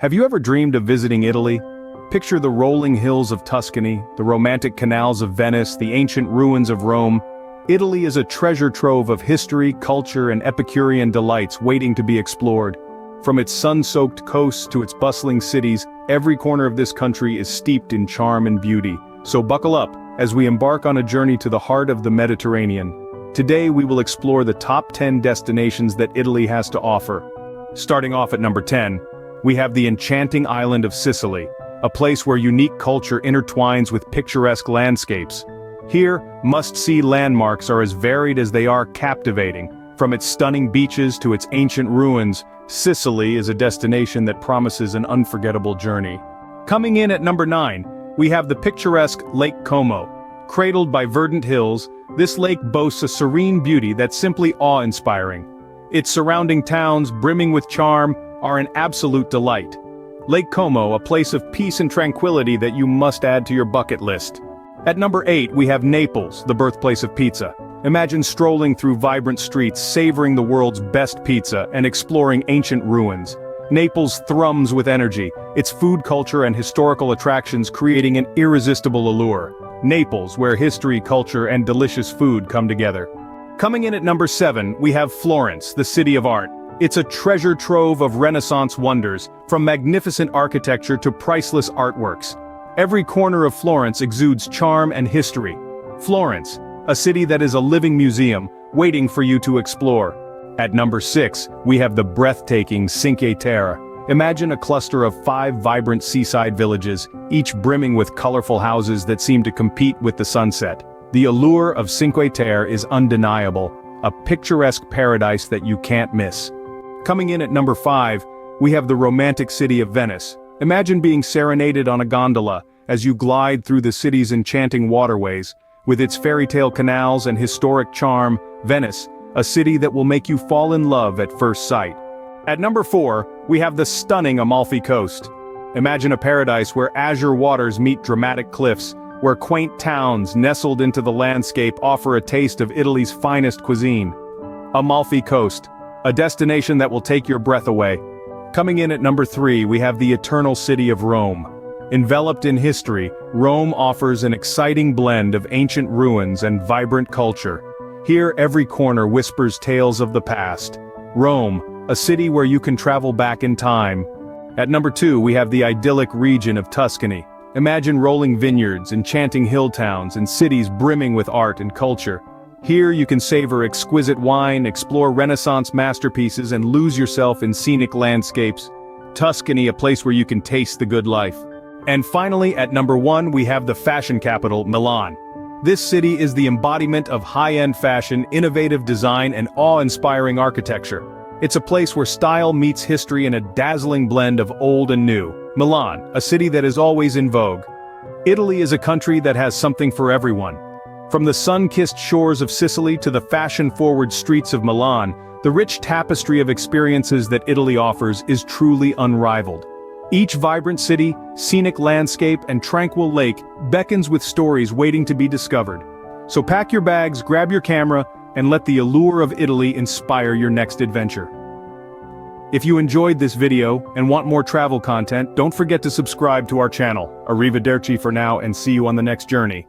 Have you ever dreamed of visiting Italy? Picture the rolling hills of Tuscany, the romantic canals of Venice, the ancient ruins of Rome. Italy is a treasure trove of history, culture, and Epicurean delights waiting to be explored. From its sun-soaked coasts to its bustling cities, every corner of this country is steeped in charm and beauty. So buckle up, as we embark on a journey to the heart of the Mediterranean. Today we will explore the top 10 destinations that Italy has to offer. Starting off at number 10, we have the enchanting island of Sicily, a place where unique culture intertwines with picturesque landscapes. Here, must-see landmarks are as varied as they are captivating. From its stunning beaches to its ancient ruins, Sicily is a destination that promises an unforgettable journey. Coming in at number 9, we have the picturesque Lake Como. Cradled by verdant hills, this lake boasts a serene beauty that's simply awe-inspiring. Its surrounding towns, brimming with charm, are an absolute delight. Lake Como, a place of peace and tranquility that you must add to your bucket list. At number 8, we have Naples, the birthplace of pizza. Imagine strolling through vibrant streets, savoring the world's best pizza, and exploring ancient ruins. Naples thrums with energy, its food culture and historical attractions creating an irresistible allure. Naples, where history, culture, and delicious food come together. Coming in at number 7, we have Florence, the city of art. It's a treasure trove of Renaissance wonders, from magnificent architecture to priceless artworks. Every corner of Florence exudes charm and history. Florence, a city that is a living museum, waiting for you to explore. At number 6, we have the breathtaking Cinque Terre. Imagine a cluster of 5 vibrant seaside villages, each brimming with colorful houses that seem to compete with the sunset. The allure of Cinque Terre is undeniable, a picturesque paradise that you can't miss. Coming in at number 5, we have the romantic city of Venice. Imagine being serenaded on a gondola as you glide through the city's enchanting waterways. With its fairy tale canals and historic charm, Venice, a city that will make you fall in love at first sight. At number 4, we have the stunning Amalfi Coast. Imagine a paradise where azure waters meet dramatic cliffs, where quaint towns nestled into the landscape offer a taste of Italy's finest cuisine. Amalfi Coast, a destination that will take your breath away. Coming in at number 3, we have the eternal city of Rome. Enveloped in history, Rome offers an exciting blend of ancient ruins and vibrant culture. Here, every corner whispers tales of the past. Rome, a city where you can travel back in time. At number 2, we have the idyllic region of Tuscany. Imagine rolling vineyards, enchanting hill towns, and cities brimming with art and culture. Here you can savor exquisite wine, explore Renaissance masterpieces, and lose yourself in scenic landscapes. Tuscany, a place where you can taste the good life. And finally, at number 1, we have the fashion capital, Milan. This city is the embodiment of high-end fashion, innovative design, and awe-inspiring architecture. It's a place where style meets history in a dazzling blend of old and new. Milan, a city that is always in vogue. Italy is a country that has something for everyone. From the sun-kissed shores of Sicily to the fashion-forward streets of Milan, the rich tapestry of experiences that Italy offers is truly unrivaled. Each vibrant city, scenic landscape, and tranquil lake beckons with stories waiting to be discovered. So pack your bags, grab your camera, and let the allure of Italy inspire your next adventure. If you enjoyed this video and want more travel content, don't forget to subscribe to our channel. Arrivederci for now, and see you on the next journey.